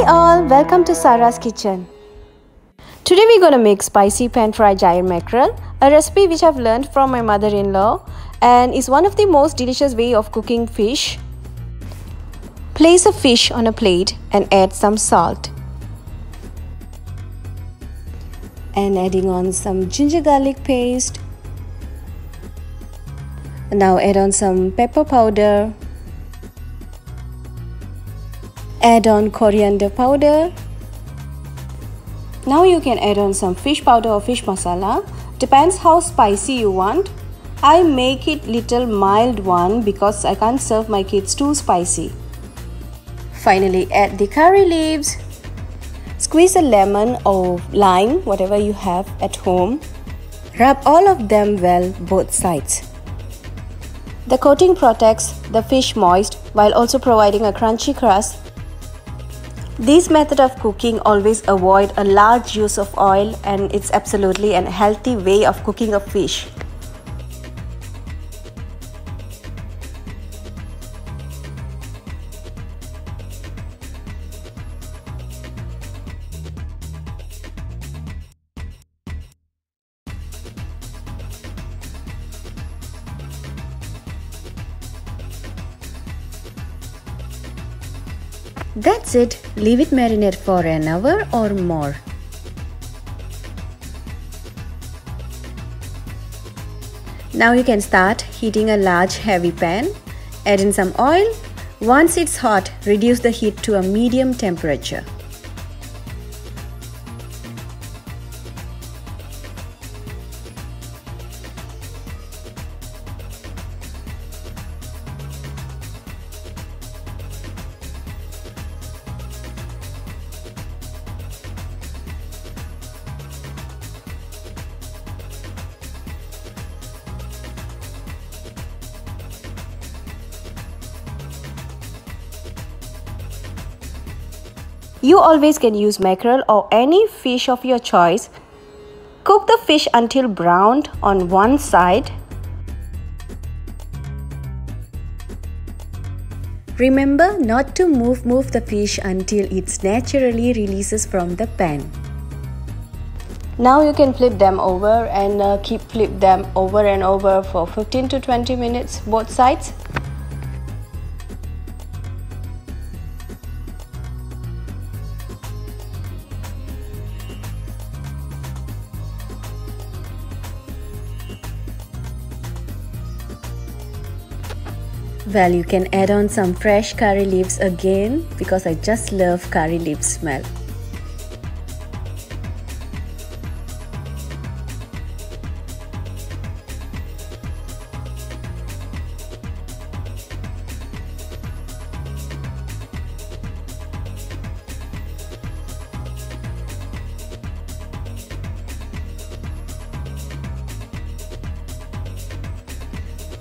all, welcome to Sara's kitchen. Today we're gonna make spicy pan-fried giant mackerel, a recipe which I've learned from my mother-in-law and is one of the most delicious way of cooking fish. Place a fish on a plate and add some salt. And adding on some ginger garlic paste. Now add on some pepper powder. Add on coriander powder. Now you can add on some fish powder or fish masala. Depends how spicy you want. I make it little mild one because I can't serve my kids too spicy. Finally add the curry leaves. Squeeze a lemon or lime, whatever you have at home. Rub all of them well both sides. The coating protects the fish moist while also providing a crunchy crust. This method of cooking always avoid a large use of oil and it's absolutely a healthy way of cooking a fish. That's it. Leave it marinate for an hour or more. Now you can start heating a large heavy pan. Add in some oil. Once it's hot, reduce the heat to a medium temperature. You always can use mackerel or any fish of your choice. Cook the fish until browned on one side. Remember not to move the fish until it naturally releases from the pan. Now you can flip them over and flip them over and over for 15 to 20 minutes both sides. Well, you can add on some fresh curry leaves again because I just love curry leaf smell.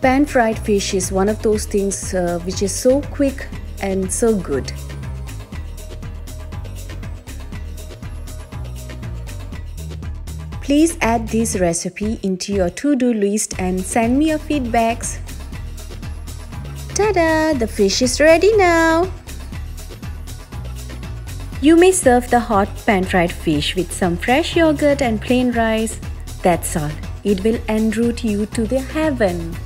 Pan-fried fish is one of those things which is so quick and so good. Please add this recipe into your to-do list and send me your feedbacks. Ta-da! The fish is ready now! You may serve the hot pan-fried fish with some fresh yogurt and plain rice. That's all. It will en route you to the heaven.